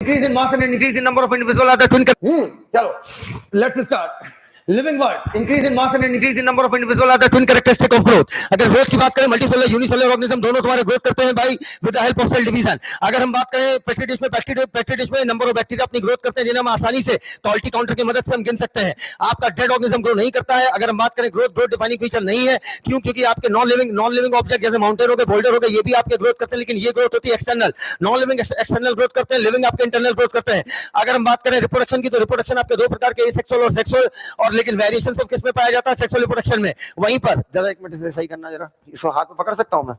increase in mass and increase in number of individual are the twin. Chalo, let's start. Living world increase in mass and increase in number of individual are the twin characteristic of growth. अगर growth की बात करें multicellular unicellular organism दोनों तुम्हारे growth करते हैं भाई with the help of cell division. अगर हम बात करें पेट्री डिश में नंबर ऑफ बैक्टीरिया अपनी ग्रोथ करते हैं जिन्हें हम आसानी से क्वालिटी काउंटर की मदद से हम गिन सकते हैं. आपका डेड ऑर्गेनिज्म ग्रो नहीं करता है. अगर हम बात करें ग्रोथ डिफाइनिंग फीचर नहीं है. क्यों? क्योंकि आपके नॉन लिविंग ऑब्जेक्ट जैसे माउंटेन हो गए, बोल्डर हो गए, ये भी आपके ग्रोथ करते हैं, लेकिन ये ग्रोथ होती है external. Non living external growth करते हैं, लिविंग आपके इंटरनल ग्रोथ करते हैं. अगर हम बात करें रिप्रोडक्शन की तो रिप्रोडक्शन आपके दो प्रकार के सेक्सुअल और सेक्सुअल, और लेकिन वेरिएशन सिर्फ किसमें पाया जाता है? सेक्सुअल रिप्रोडक्शन में. वहीं पर जरा एक मिनट से सही करना, जरा इसको हाथ में पकड़ सकता हूं मैं.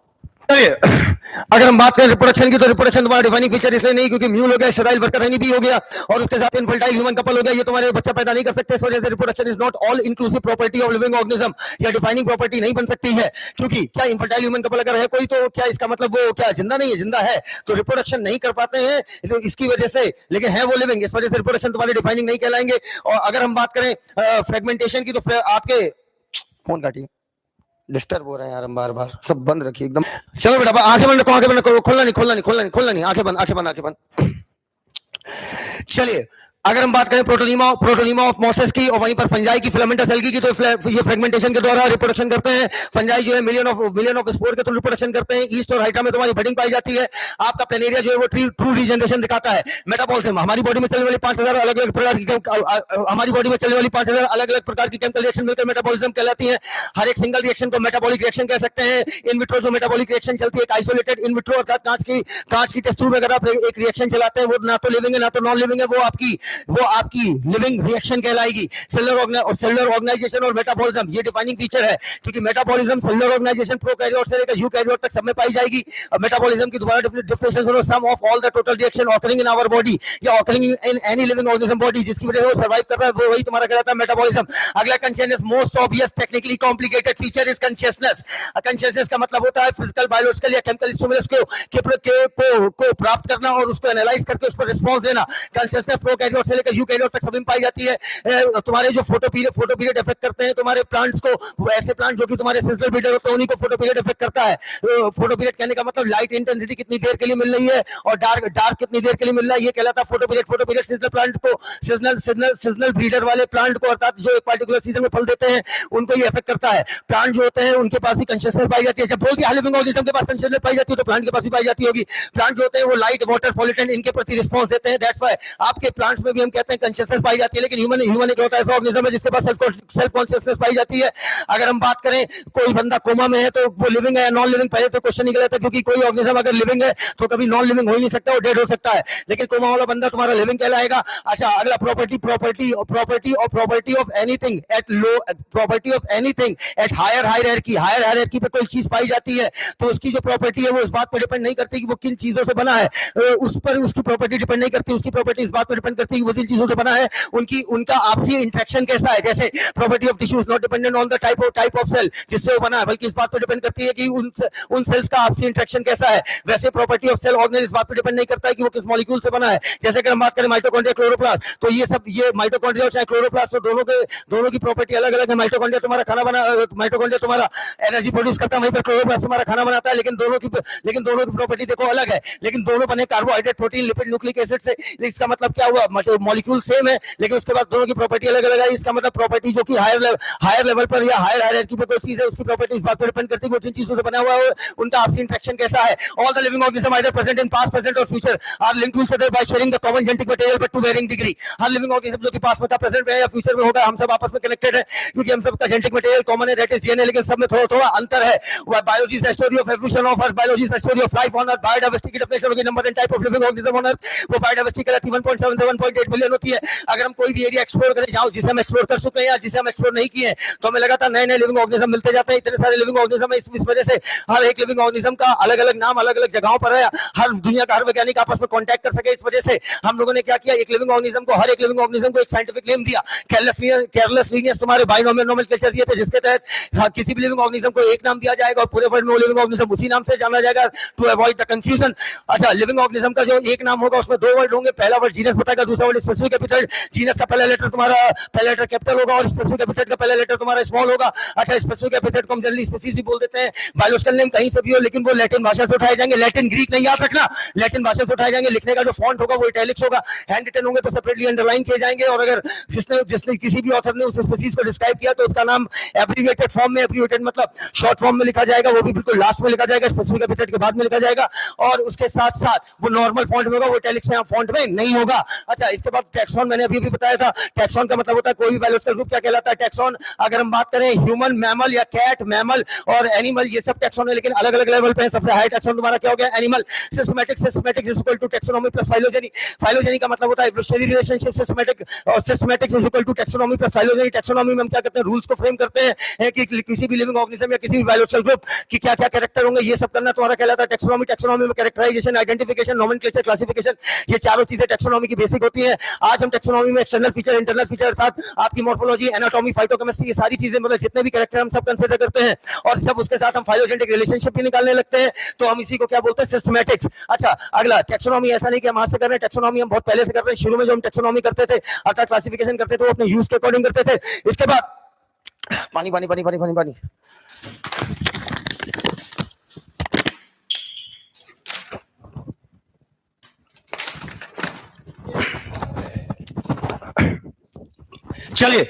अगर हम बात करें रिप्रोडक्शन की तो रिप्रोडक्शन तुम्हारा डिफाइनिंग फीचर इसलिए नहीं क्योंकि म्यूल हो गया, स्टेराइल वर्कर रेनी भी हो गया, और उसके साथ इनफर्टाइल ह्यूमन कपल हो गया, ये तुम्हारे बच्चा पैदा नहीं कर सकते. इस वजह से reproduction is not all inclusive property of living organism. या डिफाइनिंग प्रॉपर्टी नहीं बन सकती है. क्योंकि क्या इनफर्टाइल ह्यूमन कपल अगर है कोई तो क्या इसका मतलब वो क्या जिंदा नहीं है? जिंदा है तो रिप्रोडक्शन नहीं कर पाते हैं तो इसकी वजह से, लेकिन है वो लिविंग, इस वजह से रिप्रोडक्शन तुम्हारे डिफाइनिंग नहीं कहलाएंगे. और अगर हम बात करें फ्रेगमेंटेशन की तो आपके फोन काटिए, डिस्टर्ब हो रहे हैं यार, हम बार सब बंद रखिए एकदम. चलो बेटा आंखें बंद रखो, आंखें बंद रखो, खोलना नहीं, आंखें बंद. चलिए अगर हम बात करें प्रोटोनीमा ऑफ मॉसेस की और वहीं पर फंजाई की फिलामेंटस एल्गी की तो ये फ्रेगमेंटेशन के द्वारा रिप्रोडक्शन करते हैं. फंजाई जो है मिलियन ऑफ स्पोर के थ्रू रिप्रोडक्शन करते हैं. ईस्ट और हाइड्रा में तुम्हारी बडिंग पाई जाती है. आपका प्लेनेरिया जो है वो ट्रू रीजनरेशन दिखाता है. मेटाबॉलिज्म हमारी बॉडी में चलने वाली 5000 अलग-अलग प्रकार की केमिकल रिएक्शन मिलकर मेटाबॉलिज्म कहलाती है. हर एक सिंगल रिएक्शन को मेटाबॉलिक रिएक्शन कह सकते हैं. इन विट्रो जो मेटाबॉलिक रिएक्शन चलती है, आइसोलेटेड इन विट्रो अर्थात कांच की टेस्ट ट्यूब में अगर आप एक रिएक्शन चलाते हैं, वो ना तो लिविंग है ना तो नॉन लिविंग है, वो आपकी लिविंग रिएक्शन कहलाएगी. सेलुलर ऑर्गेनाइजेशन और मेटाबॉलिज्म ये डिफाइनिंग फीचर है क्योंकि मेटाबॉलिज्म सेलुलर ऑर्गेनाइजेशन प्रोकैरियोट से लेकर यूकैरियोट तक सब में पाई जाएगी. मेटाबॉलिज्म की दोबारा डेफिनेशन सुनो, sum of all the total reaction occurring in our body या occurring in any living organism body, जिसकी वजह से वो सर्वाइव कर रहा है, वो वही तुम्हारा कहलाता है मेटाबॉलिज्म. अगला consciousness, most obvious technically complicated feature is consciousness. Consciousness का मतलब होता है फिजिकल, बायोलॉजिकल या केमिकल स्टिमुलस को प्राप्त करना और उसको एनालाइज करके उस पर रिस्पांस देना. कॉन्शियसनेस प्रोकैरियोट से लेकर यूकैरियोट तक सभी में पाई जाती है. तुम्हारे जो फोटो पीरियड इफेक्ट करते हैं तुम्हारे प्लांट्स को, वो ऐसे प्लांट जो कि तुम्हारे सीजनल ब्रीडर होते हैं उन्हीं को फोटो पीरियड इफेक्ट करता है. फोटो पीरियड कहने का मतलब लाइट इंटेंसिटी कितनी देर के लिए मिल रही है और डार्क कितनी देर के लिए मिल रहा है, ये कहलाता है photo period. Photo period seasonal plant को, सीजनल ब्रीडर वाले प्लांट को अर्थात जो एक पर्टिकुलर सीजन में फल देते हैं उनको ये इफेक्ट करता है. प्लांट जो होते हैं उनके पास भी कॉन्शियसनेस पाई जाती है. जब बोल दिया लिविंग ऑर्गेनिज्म के पास कॉन्शियसनेस पाई जाती है तो प्लांट के पास भी पाई जाती होगी. प्लांट जो होते हैं वो लाइट, वाटर, पॉल्यूटेंट इनके प्रति रिस्पांस देते हैं. दैट्स व्हाई आपके प्लांट्स में भी हम कहते हैं कॉन्शियसनेस पाई जाती है. लेकिन ह्यूमन एक होता है ऐसा ऑर्गेनिज्म है जिसके पास सेल्फ कॉन्शियसनेस पाई जाती है. अगर हम बात करें कोई बंदा कोमा में है तो वो लिविंग है या नॉन लिविंग, पहले तो क्वेश्चन निकला था क्योंकि कोई ऑर्गेनिज्म अगर लिविंग है तो कभी नॉन लिविंग हो ही नहीं सकता, वो डेड हो सकता है. लेकिन कोमा वाला बंदा तुम्हारा लिविंग कहलाएगा. अच्छा अगला property of anything at low, property of anything at higher hierarchy पे कोई चीज पाई जाती है तो उसकी जो प्रॉपर्टी है वो इस बात पर डिपेंड नहीं करती कि वो किन चीजों से बना है. उस पर उसकी प्रॉपर्टी डिपेंड नहीं करती. उसकी प्रॉपर्टी इस बात पर डिपेंड करती है कि वो जिन चीजों से बना है उनका आपसी इंटरेक्शन कैसा है. जैसे property of tissue is not dependent on the type of cell जिससे वो बना है, बल्कि इस बात पर डिपेंड करती है कि उन सेल्स का आपसी इंटरेक्शन कैसा है. वैसे प्रॉपर्टी ऑफ सेल ऑर्गेनेल इस बात पर डिपेंड नहीं करता है कि वो किस मॉलिक्यूल से बना है. जैसे अगर हम बात करें माइटोकॉन्ड्रिया, क्लोरोप्लास्ट, तो ये माइटोकॉन्ड्रिया चाहे क्लोरोप्लास्ट, तो दोनों की प्रॉपर्टी अलग अलग है. माइटोकॉन्ड्रिया तुम्हारा एनर्जी प्रोड्यूस करता है, वहीं पर क्लोरोप्लास्ट तुम्हारा खाना बनाता है. लेकिन दोनों की प्रॉपर्टी देखो अलग है. लेकिन दोनों बने carbohydrate, protein, lipid, nucleic acid से. इसका मतलब क्या हुआ, मॉलिक्यूल सेम है लेकिन उसके बाद दोनों की प्रॉपर्टी अलग अलग है. इसका मतलब प्रॉपर्टी जो कि हायर लेवल पर या हायर हायरार्की पे कोई चीज है उसकी प्रॉपर्टी इस बात पर डिपेंड करती है कि वो जिन चीजों से बना हुआ है उनका आपसी इंटरेक्शन कैसा है. All the living organism either present in past, present और future are linked to each other by sharing the common genetic material but to varying degree. हर लिविंग ऑर्गेनिज्म जो कि पास्ट में था, प्रेजेंट में या फ्यूचर में होगा, हम सब आपस में कनेक्टेड है क्योंकि हम सबका जेनेटिक मटेरियल कॉमन है, दैट इज डीएनए. लेकिन सब में थोड़ा अंतर है. Biology is the story of evolution of earth, biology is the story of life on earth. Biodiversity की डेफिनेशन होगी number and type of living organism on earth. वो बायोडायवर्सिटी कहलाती है 1.7 से 1.8 बिलियन होती है. अगर हम कोई भी एरिया एक्सप्लोर करें जाओ जिसे हम एक्सप्लोर कर चुके हैं या जिसे हम एक्सप्लोर नहीं किए हैं तो हमें लगातार नए लिविंग ऑर्गेनिज्म मिलते जाते हैं. इतने सारे लिविंग ऑर्गेनिज्म है, इस वजह से हर एक लिविंग ऑर्गेनिज्म का अलग अलग नाम अलग अलग जगहों पर है. हर दुनिया का हर वैज्ञानिक आपस में कांटेक्ट कर सके, इस वजह से हम लोगों ने क्या किया, हर एक लिविंग ऑर्गेनिज्म को एक साइंटिफिक नेम दिया. केयरलेस लीनियस तुम्हारे बाइनोमियल नोमेनक्लेचर दिए थे जिसके तहत किसी भी लिविंग ऑर्गेनिज्म को एक नाम दिया जाएगा और पूरे वर्ल्ड में लिविंग ऑर्गेनिज्म उसी नाम से जाना जाएगा टू अवॉइड द कंफ्यूजन. अच्छा लिविंग ऑर्गेनिज्म का जो एक नाम होगा उसमें दो वर्ड होंगे, पहला वर्ड जीनस बताएगा, दूसरा वर्ड स्पेसिफिक एपिथेट, जीनस का पहला लेटर तुम्हारा पहला लेटर कैपिटल होगा और स्पेसिफिक एपिथेट का पहला लेटर तुम्हारा स्मॉल होगा। अच्छा, स्पेसिफिक एपिथेट को हम जनरली स्पीसीज भी बोल देते हैं। बायोलॉजिकल नेम कहीं से भी हो, लेकिन वो लैटिन भाषा से उठाए जाएंगे। लैटिन ग्रीक नहीं याद रखना, लैटिन भाषा से उठाए जाएंगे। लिखने का जो फॉन्ट होगा वो इटैलिक्स होगा। हैंड रिटन होंगे तो सेपरेटली अंडरलाइन किए जाएंगे। और अगर जिसने किसी भी ऑथर ने उस स्पीसीज को डिस्क्राइब किया तो उसका नाम एब्रीविएटेड फॉर्म में, एब्रीविएटेड मतलब शॉर्ट फॉर्म में लिखा जाएगा, वो भी बिल्कुल लास्ट में लिखा जाएगा, स्पेसिफिक एपिथेट के बाद में लिखा जाएगा। और उसके साथ साथ वो नॉर्मल फॉन्ट में होगा, वो इटैलिक्स में फॉन्ट में नहीं होगा। अच्छा, इसके बाद टैक्सॉन मैंने अभी भी बताया था। टैक्सॉन का मतलब होता है कोई भी बायोलॉजिकल ग्रुप क्या कहलाता है, टैक्सॉन। अगर हम बात करें ह्यूमन, मैमल या कैट, मैमल और एनिमल, ये सब टैक्सॉन है, लेकिन अलग अलग लेवल पे है। सबसे हाई टैक्सॉन तुम्हारा क्या हो गया, animal. Systematic, systematic is equal to taxonomy plus phylogeny. Phylogeny का मतलब होता है इवोल्यूशनरी रिलेशनशिप। सिस्टमैटिक और systematic is equal to taxonomy plus phylogeny. Taxonomy में हम क्या करते हैं, रूल्स को फ्रेम करते हैं कि किसी भी लिविंग ऑर्गेनिज्म या किसी भी बायोलॉजिकल ग्रुप की क्या क्या कैरेक्टर होंगे, ये सब करना तुम्हारा कहलाता है टैक्सोनॉमी। टैक्सोनॉमी में कैरेक्टराइजेशन, आइडेंटिफिकेशन, नोमेनक्लेचर, क्लासिफिकेशन, ये चारों चीजें टैक्सोनॉमी की बेसिक होती हैं। आज हम टैक्सोनॉमी में एक्सटर्नल फीचर, इंटरनल फीचर अर्थात आपकी मॉर्फोलॉजी, एनाटॉमी, फाइटोकेमिस्ट्री, ये सारी चीजें मतलब जितने भी कैरेक्टर हम सब कंसीडर करते हैं। और जब उसके साथ हम फाइलोजेनेटिक रिलेशनशिप भी निकालने लगते हैं तो हम इसी को क्या बोलते हैं, सिस्टमैटिक्स। अच्छा, अगला टैक्सोनॉमी ऐसा नहीं कि हम आज से कर रहे हैं, टैक्सोनॉमी हम बहुत पहले से कर रहे हैं। शुरू में जो हम टैक्सोनॉमी करते थे अर्थात क्लासिफिकेशन करते थे वो अपने यूज के अकॉर्डिंग करते थे। इसके बाद पानी पानी पानी पानी पानी पानी चलिए,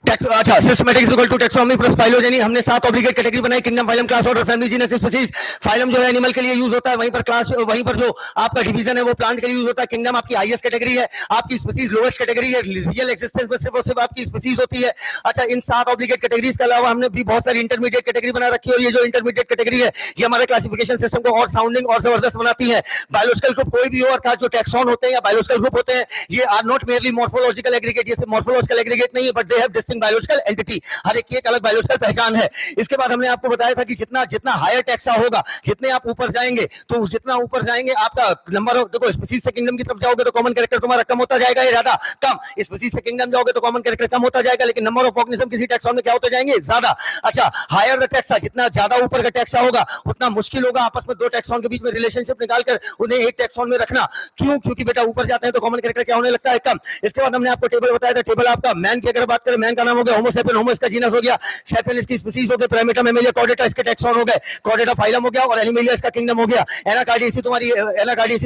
अच्छा, systematic is equal to taxonomy plus phylogeny. हमने 7 ऑब्लिगेट कैटेगरी बनाई, kingdom, phylum, class, order, family, genus, species. Phylum जो है एनिमल के लिए यूज होता है, वहीं पर क्लास, वहीं पर जो आपका डिवीजन है वो प्लांट के लिए यूज होता है। किंगडम आपकी हाईएस्ट कैटेगरी है, आपकी स्पीसीज लोएस्ट कैटेगरी है। रियल एक्जिस्टेंस में सिर्फ और सिर्फ आपकी स्पीसीज होती है। अच्छा, इन 7 ऑब्लिगेट कैटेगरीज के अलावा हमने भी बहुत सारी इंटरमीडिएट कैटेगरी बना रखी है और ये जो इंटरमीडिएट कैटेगरी है ये हमारे क्लासिफिकेशन सिस्टम को और साउंडिंग और जबरदस्त बनाती है। बायोलॉजिकल ग्रुप कोई भी हो अर्थात जो टैक्सॉन होते हैं या बायोलॉजिकल ग्रुप होते हैं, ये are not merely morphological aggregate, ये सिर्फ मॉर्फोलॉजिकल एग्रीगेट नहीं है, but they have distinct biological entity. हर एक की एक अलग बायोलॉजिकल पहचान है। इसके बाद हमने आपको बताया था कि जितना जितना हायर टैक्सा होगा, जितने आप ऊपर जाएंगे तो जितना ऊपर जाएंगे आपका नंबर ऑफ, देखो स्पीसीज से किंगडम की तरफ जाओगे तो कॉमन कैरेक्टर तुम्हारा कम होता जाएगा या ज्यादा, कम। स्पीसीज से किंगडम जाओगे तो कॉमन कैरेक्टर कम होता जाएगा, लेकिन नंबर ऑफ ऑर्गेनिज्म किसी टैक्सॉन में क्या होते जाएंगे, ज्यादा। अच्छा, हायर द टैक्सा, जितना ज्यादा ऊपर का टैक्सा होगा उतना मुश्किल होगा आपस में 2 टैक्सॉन के बीच में रिलेशनशिप निकालकर उन्हें एक टैक्सॉन में रखना। क्यों? क्योंकि बेटा ऊपर जाते हैं तो कॉमन कैरेक्टर क्या होने लगता है, कम। इसके बाद हमने आपको टेबल बताया था। टेबल आपका मैन की अगर बात करें, मैन का नाम हो गया होमो सेपियन, होमो इसका जीनस हो गया, सेपियन इसकी स्पीसीज हो गए, प्राइमेटा, मैमेलिया, कॉर्डेटा इसके टैक्सॉन हो गए, कॉर्डेटा फाइलम हो गया और एनिमेलिया इसका किंगडम हो गया। एनाकार्डियेसी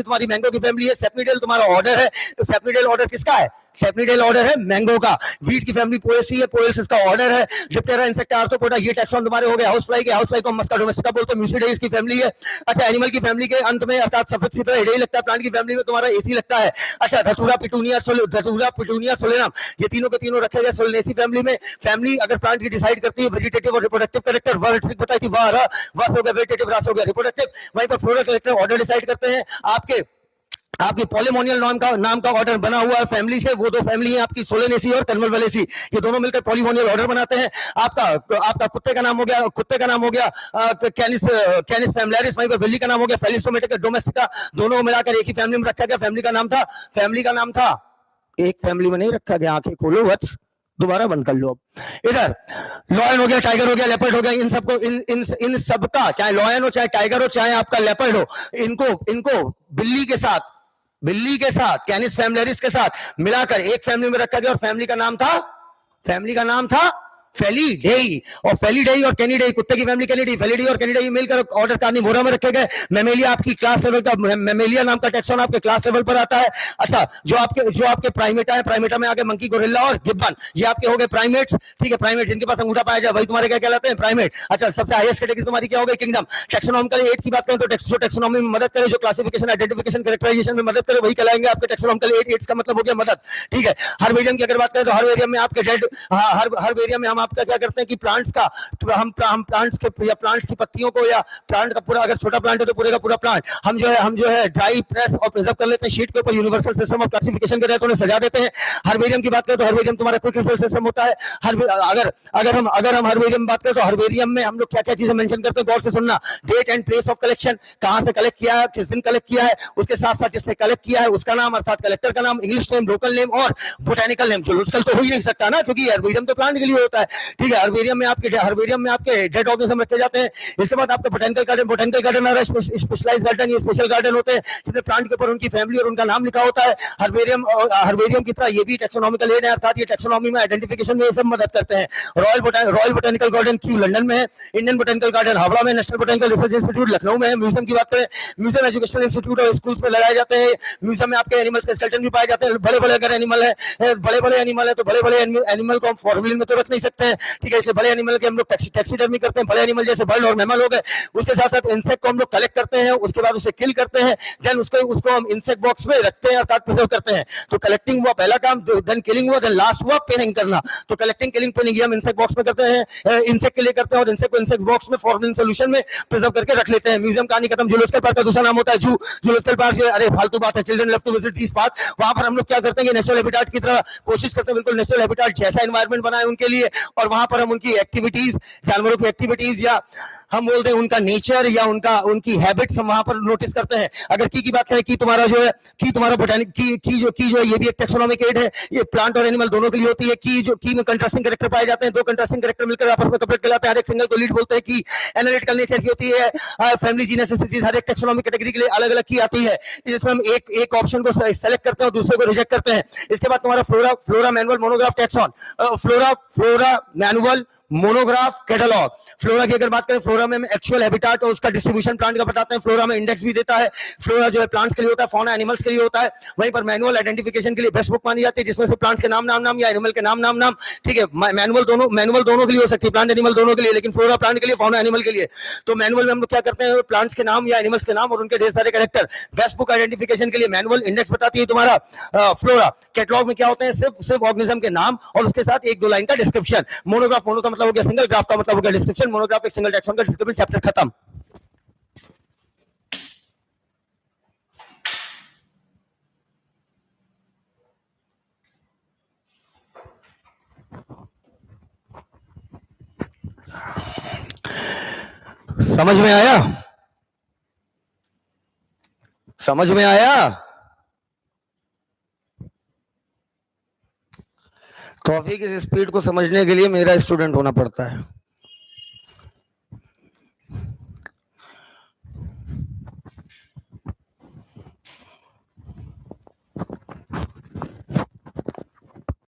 तुम्हारी मैंगो की फैमिली है। सेपनिडेल तुम्हारा ऑर्डर है, तो सेपनिडेल ऑर्डर किसका है, सेपनिडेल ऑर्डर है मैंगो का। वीट की फैमिली पोएसी है, पोएल्स इसका ऑर्डर है। डिप्टेरा, इंसेक्टा, आर्थ्रोपोडा ये टैक्सॉन तुम्हारे हो गए। हाउस फ्लाई के, हाउस फ्लाई को मस्का डोमेस्टिका बोलते हैं, म्यूसिडाई इसकी फैमिली है। अच्छा, एनिमल की फैमिली के अंत में अर्थात सफिक्स की तरह एडे लगता है। प्लांट की फैमिली में तुम्हारा एसी लगता है। अच्छा, धतूरा, पिटूनिया, सोलेनम ये तीनों के तीनों रखे गए सोलेनेसी फैमिली में। फैमिली अगर प्लांट की डिसाइड करती है वेजिटेटिव और रिप्रोडक्टिव कैरेक्टर, वर्टिक बताई थी, वास हो गया वेजिटेटिव, रास हो गया रिप्रोडक्टिव। वहीं पर फ्लोरल कैरेक्टर ऑर्डर डिसाइड करते हैं आपकी पॉलीमोनियल नाम का ऑर्डर बना हुआ है फैमिली से। वो 2 फैमिली है आपकी, सोलेनेसी और कन्वल्वेलेसी, ये दोनों मिलकर पॉलीमोनियल ऑर्डर बनाते हैं। आपका कुत्ते का नाम हो गया कैनिस फैमिलियारिस, वहीं पर बिल्ली का नाम हो गया फेलिस्टोमेटिका डोमेस्टिका। दोनों को मिलाकर एक ही फैमिली में रखा गया। फैमिली का नाम था एक फैमिली में नहीं रखा गया, आंखें खोलो वत्स, दोबारा बंद कर लो। इधर लॉयन हो गया, टाइगर हो गया, लेपर्ड हो गया, इन सबको इन सबका, चाहे लॉयन हो, चाहे टाइगर हो, चाहे आपका लेपर्ड हो, इनको बिल्ली के साथ कैनिस फैमिलियारिस के साथ मिलाकर एक फैमिली में रखा गया और फैमिली का नाम था फेलिडेई। और फेलिडेई और कैनिडेई, कुत्ते की फैमिली कैनिडी, फेलिडेई और कैनिडेई मिलकर ऑर्डर कार्निवोरा में रखे गए। मैमेलिया आपकी क्लास लेवल का, मैमेलिया नाम का टैक्सॉन आपके क्लास लेवल पर आता है। अच्छा, जो आपके प्राइमेटा है, प्राइमेटा में आगे मंकी, गोरिल्ला और गिब्बन, ये आपके हो गए प्राइमेट्स। ठीक है, प्राइमेट जिनके पास अंगूठा पाया जाए वही तुम्हारे क्या कहलाते हैं, प्राइमेट। अच्छा, सबसे हाईएस्ट कैटेगरी तुम्हारी क्या हो गई, किंगडम। टैक्सोनॉमिकल 8 की बात करें तो जो टैक्सोनॉमी में मदद करे, जो क्लासिफिकेशन, आइडेंटिफिकेशन, कैरेक्टराइजेशन में मदद करे वही कहलाएंगे आपके टैक्सोनॉमिकल 8 का मतलब हो गया मदद। ठीक है, हर्बेरियम की अगर बात करें तो हर्बेरियम में आपके हर्बेरियम में हम आपका क्या करते हैं कि प्लांट्स का, हम प्लांट्स के या प्लांट्स की पत्तियों को या प्लांट का पूरा, अगर छोटा प्लांट है तो पूरे का पूरा प्लांट हम जो है ड्राई, प्रेस और प्रिजर्व कर लेते हैं शीट के ऊपर। यूनिवर्सल सिस्टम ऑफ क्लासिफिकेशन के तहत उन्हें सजा देते हैं। हर्बेरियम की बात करें तो हर्बेरियम तुम्हारा क्विक रिफिल सिस्टम होता है। अगर हम हर्बेरियम में बात करें तो हर्बेरियम में हम लोग क्या क्या चीजें मेंशन करते हैं, गौर से सुनना। Date and place of collection, कहां से कलेक्ट किया है, किस दिन कलेक्ट किया है, उसके साथ साथ जिसने कलेक्ट किया है उसका नाम अर्थात कलेक्टर का नाम, इंग्लिश नेम, लोकल नेम और बोटेनिकल नेम। जूलॉजिकल तो हो ही नहीं सकता ना, क्योंकि हर्बेरियम तो प्लांट के लिए होता है। ठीक है। हर्बेरियम में आपके डेड ऑर्गेनिज्म रखे जाते हैं। इसके बाद आपका बोटेनिकल गार्डन आ रहा है, स्पेशलाइज्ड गार्डन, ये स्पेशल गार्डन होते हैं जिसमें प्लांट के ऊपर उनकी फैमिली और उनका नाम लिखा होता है। हर्बेरियम की तरह ये भी टैक्सोनॉमिकल एड है, अर्थात ये टैक्सोनॉमी में आइडेंटिफिकेशन में ये सब मदद करते हैं। Royal botanical garden Q London में है, इंडियन बोटेनिकल गार्डन हावड़ा में, national botanical research institute Lucknow में है। म्यूजियम की बात करें, म्यूजियम एजुकेशनल इंस्टीट्यूट और स्कूल्स में लगाए जाते हैं। म्यूजियम में आपके एनिमल्स के स्केलेटन भी पाए जाते हैं। बड़े बड़े अगर एनिमल है, बड़े एनिमल है तो बड़े एनिमल को हम फॉर्मेलिन में तो रख नहीं सकते हैं, ठीक है, इसलिए बड़े एनिमल के हम लोग टैक्सीडर्मी करते हैं। बड़े एनिमल जैसे बर्ड और मैमल हो गए, उसके साथ साथ इंसेक्ट को हम लोग कलेक्ट करते हैं, उसके बाद उसे किल करते हैं, देन उसको हम इंसेक्ट बॉक्स में रखते हैं अर्थात प्रिजर्व करते हैं। तो कलेक्टिंग हुआ पहला काम, देन किलिंग हुआ, देन लास्ट हुआ पेनिंग करना। तो कलेक्टिंग, किलिंग, पेनिंग हम इंसेक्ट बॉक्स में करते हैं, इंसेक्ट के लिए करते हैं और इंसेक्ट को इंसेक्ट बॉक्स में फॉर्मेलिन सॉल्यूशन में प्रिजर्व करके रख लेते हैं। म्यूजियम कहानी खत्म। जूलॉजिकल पार्क का दूसरा नाम होता है जू। जूलॉजिकल पार्क जो अरे फालतू बात है, children love to visit this park. वहां पर हम लोग क्या करते हैं, नेचुरल हैबिटेट की तरह कोशिश करते हैं, बिल्कुल नेचुरल हैबिटेट जैसा एनवायरनमेंट बनाए उनके लिए, और वहां पर हम उनकी एक्टिविटीज, जानवरों की एक्टिविटीज या हम बोलते हैं उनका नेचर या उनकी हैबिट्स हम वहां पर नोटिस करते हैं। अगर की बात करें, की तुम्हारा जो है, की तुम्हारा बोटेनिक की जो है ये भी एक टैक्सोनॉमिक एड है, ये प्लांट और एनिमल दोनों के लिए होती है। की में कंट्रास्टिंग कैरेक्टर पाए जाते हैं, दो कंट्रास्टिंग कैरेक्टर मिलकर आपस में कपलेट कहलाते हैं। हर एक सिंगल को लीड बोलते हैं। की एनालिटिकल नेचर की होती है, फैमिली, जीनस, स्पीशीज, हर एक टैक्सोनॉमिक कैटेगरी के लिए अलग अलग की आती है, जिसमें हम एक ऑप्शन को सेलेक्ट करते हैं और दूसरे को रिजेक्ट करते हैं। इसके बाद तुम्हारा flora manual monograph taxon, flora manual monograph catalogue. Flora की अगर बात करें, फ्लोरा में एक्चुअल हैबिटेट और उसका डिस्ट्रीब्यूशन प्लांट का बताते हैं। फ्लोरा में इंडेक्स भी देता है। फ्लोरा जो है प्लांट्स के लिए होता है, फौना एनिमल्स के लिए होता है। वहीं पर मैनुअल आइडेंटिफिकेशन के लिए बेस्ट बुक मानी जाती है, जिसमें से प्लांट्स के नाम या एनिमल के नाम, ठीक है। मैनुअल दोनों के लिए हो सकती है, प्लांट एनिमल दोनों के लिए, लेकिन फ्लोरा प्लांट के लिए, फौना एनिमल के लिए। तो मैनुअल में हम लोग क्या करते हैं, प्लांट्स के नाम या एनिमल्स के नाम और उनके ढेर सारे कैरेक्टर। बेस्ट बुक आइडेंटिफिकेशन के लिए मैनुअल, इंडेक्स बताती है तुम्हारा फ्लोरा। कैटलॉग में क्या होते हैं, सिर्फ ऑर्गेनिज्म के नाम और उसके साथ एक दो लाइन का डिस्क्रिप्शन। मोनोग्राफ, मोनो का मतलब हो गया सिंगल, ग्राफ का मतलब हो गया डिस्क्रिप्शन। मोनोग्राफ एक सिंगल टैक्सॉन का डिस्क्रिप्शन, चैप्टर खत्म। समझ में आया? समझ में आया? टॉपिक की स्पीड को समझने के लिए मेरा स्टूडेंट होना पड़ता है।